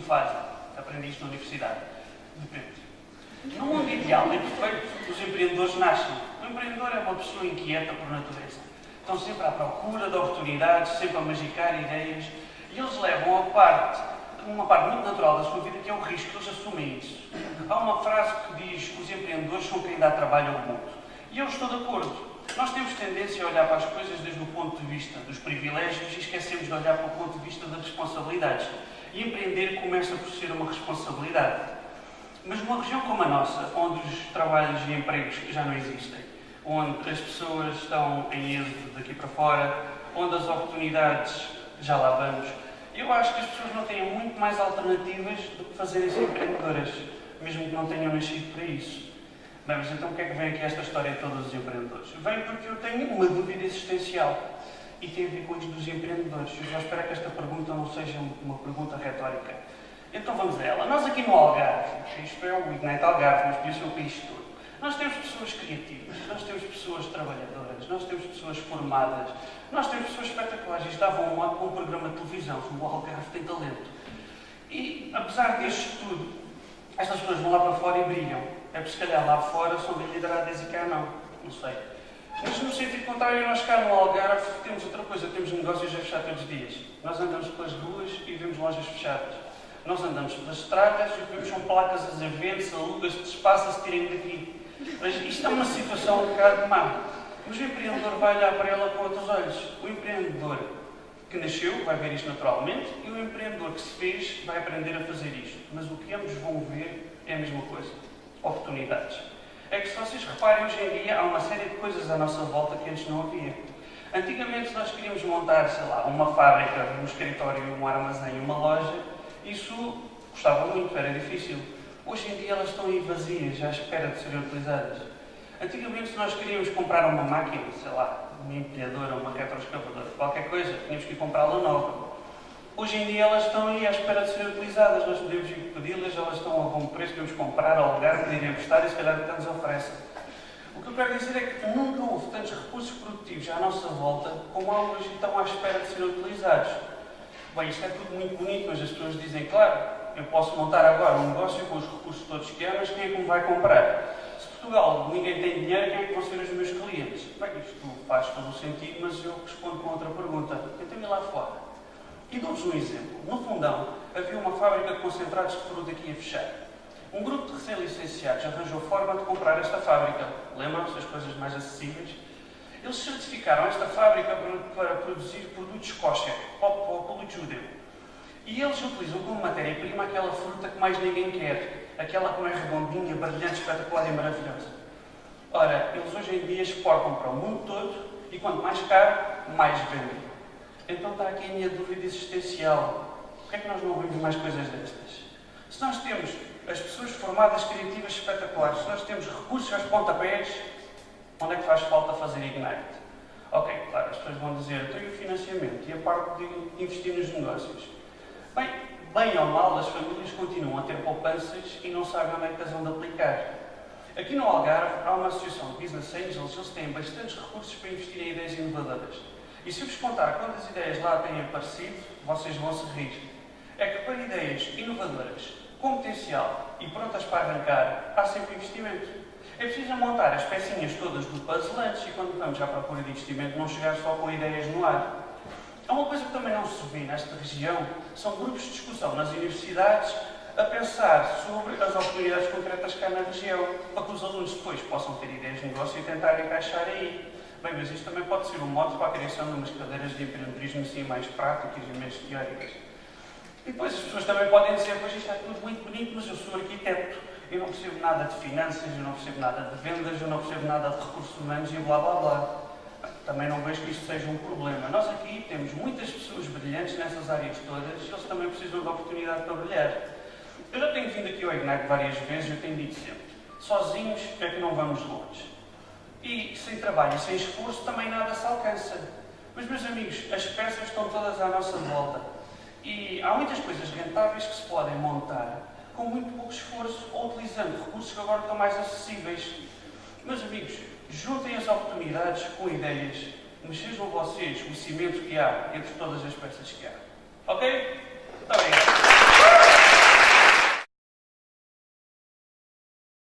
fazem. Aprendi isto na universidade. Depende. No mundo ideal e perfeito, os empreendedores nascem. O empreendedor é uma pessoa inquieta por natureza. Estão sempre à procura de oportunidades, sempre a magicar ideias, e eles levam uma parte muito natural da sua vida, que é o risco, que eles assumem isso. Há uma frase que diz que os empreendedores são quem dá trabalho ao mundo. E eu estou de acordo. Nós temos tendência a olhar para as coisas desde o ponto de vista dos privilégios e esquecemos de olhar para o ponto de vista das responsabilidades. E empreender começa por ser uma responsabilidade. Mas numa região como a nossa, onde os trabalhos e empregos já não existem, onde as pessoas estão em êxodo daqui para fora, onde as oportunidades já lá vamos, eu acho que as pessoas não têm muito mais alternativas do que fazerem-se empreendedoras, mesmo que não tenham nascido para isso. Bem, mas então o que é que vem aqui esta história toda dos empreendedores? Vem porque eu tenho uma dúvida existencial e tem a ver com isto dos empreendedores. Eu já espero que esta pergunta não seja uma pergunta retórica. Então vamos a ela. Nós aqui no Algarve, isto é o Ignite Algarve, mas podia ser o país todo, nós temos pessoas criativas, nós temos pessoas trabalhadoras, nós temos pessoas formadas, nós temos pessoas espetaculares. Isto dava um modo com um programa de televisão, o Algarve tem talento. E, apesar disto tudo, estas pessoas vão lá para fora e brilham. É porque se calhar lá fora são bem lideradas e cá não sei. Mas no sentido contrário, nós cá no Algarve temos outra coisa, temos negócios a fechar todos os dias. Nós andamos pelas ruas e vemos lojas fechadas. Nós andamos pelas estradas e vemos são placas a dizer vende-se, aluga-se, despaça-se, tirem daqui. Mas isto é uma situação um bocado má. Mas o empreendedor vai olhar para ela com outros olhos. O empreendedor que nasceu vai ver isto naturalmente e o empreendedor que se fez vai aprender a fazer isto. Mas o que ambos vão ver é a mesma coisa. Oportunidades. É que se vocês reparem, hoje em dia há uma série de coisas à nossa volta que antes não havia. Antigamente, se nós queríamos montar, sei lá, uma fábrica, um escritório, um armazém, uma loja, isso custava muito, era difícil. Hoje em dia elas estão aí vazias, à espera de serem utilizadas. Antigamente, se nós queríamos comprar uma máquina, sei lá, uma empilhadora, uma retroescavadora, qualquer coisa, tínhamos que ir comprá-la nova. Hoje em dia elas estão aí à espera de serem utilizadas, nós podemos ir pedi-las, elas estão a bom preço, podemos comprar, alugar, pedir emprestar e se calhar até nos oferecem. O que eu quero dizer é que nunca houve tantos recursos produtivos à nossa volta como há hoje e estão à espera de serem utilizados. Bem, isto é tudo muito bonito, mas as pessoas dizem, claro, eu posso montar agora um negócio com os recursos todos que há, mas quem é que me vai comprar? Se Portugal ninguém tem dinheiro, quem é que vão ser os meus clientes? Bem, isto faz todo o sentido, mas eu respondo com outra pergunta. Tentem ir lá fora. E dou-vos um exemplo. No Fundão havia uma fábrica de concentrados de fruta que ia fechar. Um grupo de recém-licenciados arranjou forma de comprar esta fábrica. Lembram-se das coisas mais acessíveis? Eles certificaram esta fábrica para produzir produtos kosher, ou produtos judeu. E eles utilizam como matéria-prima aquela fruta que mais ninguém quer. Aquela que não é redondinha, brilhante, espetacular e maravilhosa. Ora, eles hoje em dia exportam para o mundo todo e quanto mais caro, mais vendem. Então está aqui a minha dúvida existencial. Por que é que nós não vemos mais coisas destas? Se nós temos as pessoas formadas, criativas, espetaculares, se nós temos recursos aos pontapés, onde é que faz falta fazer Ignite? Ok, claro, as pessoas vão dizer, eu tenho o financiamento e a parte de investir nos negócios. Bem ou mal, as famílias continuam a ter poupanças e não sabem onde é que as vão de aplicar. Aqui no Algarve há uma associação de Business Angels, eles têm bastantes recursos para investir em ideias inovadoras. E se eu vos contar quantas ideias lá têm aparecido, vocês vão se rir. É que para ideias inovadoras, com potencial e prontas para arrancar, há sempre investimento. É preciso montar as pecinhas todas do puzzle antes e quando vamos à procura de investimento não chegar só com ideias no ar. Há uma coisa que também não se vê nesta região, são grupos de discussão nas universidades a pensar sobre as oportunidades concretas cá na região, para que os alunos depois possam ter ideias de negócio e tentar encaixar aí. Bem, mas isto também pode ser um modo para a criação de umas cadeiras de empreendedorismo assim mais práticas e menos teóricas. E depois as pessoas também podem dizer, pois isto é tudo muito bonito, mas eu sou arquiteto, eu não percebo nada de finanças, eu não percebo nada de vendas, eu não percebo nada de recursos humanos e blá blá blá. Também não vejo que isto seja um problema. Nós aqui temos muitas pessoas brilhantes nessas áreas todas e eles também precisam de oportunidade para brilhar. Eu já tenho vindo aqui ao Ignite várias vezes e eu tenho dito sempre, sozinhos é que não vamos longe. E sem trabalho e sem esforço também nada se alcança. Mas, meus amigos, as peças estão todas à nossa volta. E há muitas coisas rentáveis que se podem montar com muito pouco esforço ou utilizando recursos que agora estão mais acessíveis. Meus amigos, juntem as oportunidades com ideias, mas sejam vocês o cimento que há entre todas as peças que há. Ok?